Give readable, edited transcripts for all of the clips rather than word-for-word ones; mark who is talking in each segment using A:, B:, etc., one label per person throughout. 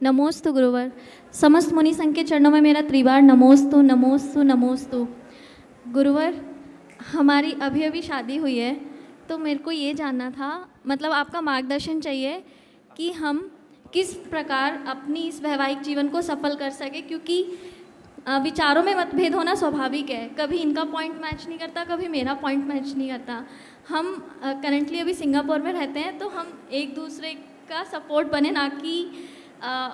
A: नमोस्तु गुरुवर। समस्त मुनि संघ के चरणों में मेरा त्रिवार नमोस्तु नमोस्तु नमोस्तु। गुरुवर, हमारी अभी अभी शादी हुई है, तो मेरे को ये जानना था, मतलब आपका मार्गदर्शन चाहिए कि हम किस प्रकार अपनी इस वैवाहिक जीवन को सफल कर सके, क्योंकि विचारों में मतभेद होना स्वाभाविक है। कभी इनका पॉइंट मैच नहीं करता, कभी मेरा पॉइंट मैच नहीं करता। हम करंटली अभी सिंगापुर में रहते हैं, तो हम एक दूसरे का सपोर्ट बने, ना कि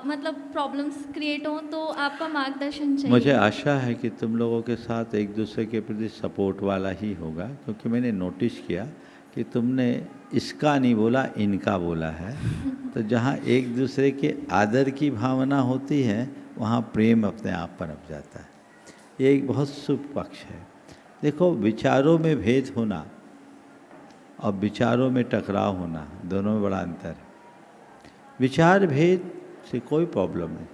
A: मतलब प्रॉब्लम्स क्रिएट हों। तो आपका मार्गदर्शन चाहिए।
B: मुझे आशा है कि तुम लोगों के साथ एक दूसरे के प्रति सपोर्ट वाला ही होगा, क्योंकि मैंने नोटिस किया कि तुमने इसका नहीं बोला, इनका बोला है। तो जहाँ एक दूसरे के आदर की भावना होती है, वहाँ प्रेम अपने आप पनप जाता है। ये एक बहुत शुभ पक्ष है। देखो, विचारों में भेद होना और विचारों में टकराव होना, दोनों में बड़ा अंतर है। विचार भेद से कोई प्रॉब्लम नहीं।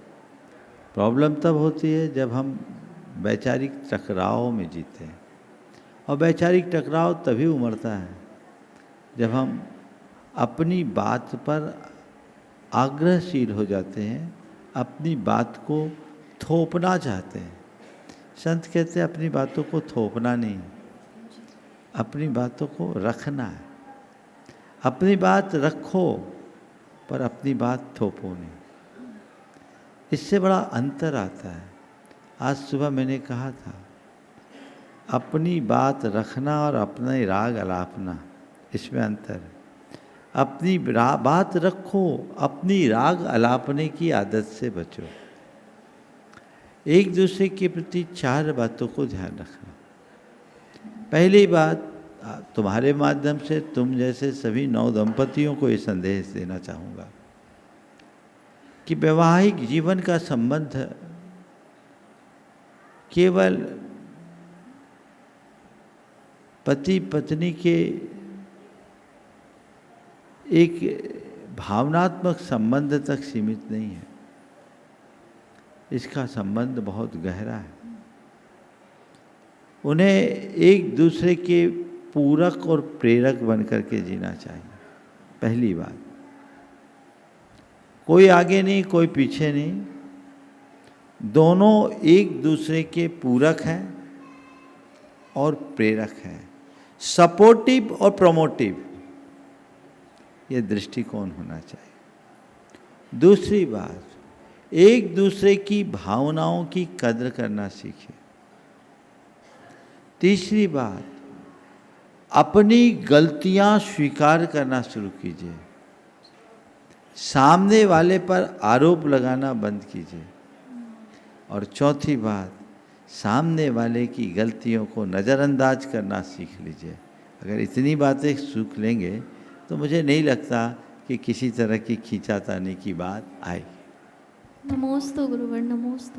B: प्रॉब्लम तब होती है जब हम वैचारिक टकराव में जीते हैं, और वैचारिक टकराव तभी उमड़ता है जब हम अपनी बात पर आग्रहशील हो जाते हैं, अपनी बात को थोपना चाहते हैं। संत कहते हैं अपनी बातों को थोपना नहीं, अपनी बातों को रखना है। अपनी बात रखो, पर अपनी बात थोपो नहीं। इससे बड़ा अंतर आता है। आज सुबह मैंने कहा था, अपनी बात रखना और अपना राग अलापना, इसमें अंतर है। अपनी बात रखो, अपनी राग अलापने की आदत से बचो। एक दूसरे के प्रति 4 बातों को ध्यान रखना। पहली बात, तुम्हारे माध्यम से तुम जैसे सभी नव दंपतियों को ये संदेश देना चाहूँगा कि वैवाहिक जीवन का संबंध केवल पति पत्नी के एक भावनात्मक संबंध तक सीमित नहीं है। इसका संबंध बहुत गहरा है। उन्हें एक दूसरे के पूरक और प्रेरक बनकर के जीना चाहिए। पहली बात, कोई आगे नहीं, कोई पीछे नहीं, दोनों एक दूसरे के पूरक हैं और प्रेरक हैं। सपोर्टिव और प्रमोटिव, ये दृष्टिकोण होना चाहिए। दूसरी बात, एक दूसरे की भावनाओं की कद्र करना सीखें। तीसरी बात, अपनी गलतियां स्वीकार करना शुरू कीजिए। सामने वाले पर आरोप लगाना बंद कीजिए। और चौथी बात, सामने वाले की गलतियों को नज़रअंदाज करना सीख लीजिए। अगर इतनी बातें सीख लेंगे तो मुझे नहीं लगता कि किसी तरह की खींचातानी की बात आए।
A: नमोस्तु गुरुवर, नमोस्तु।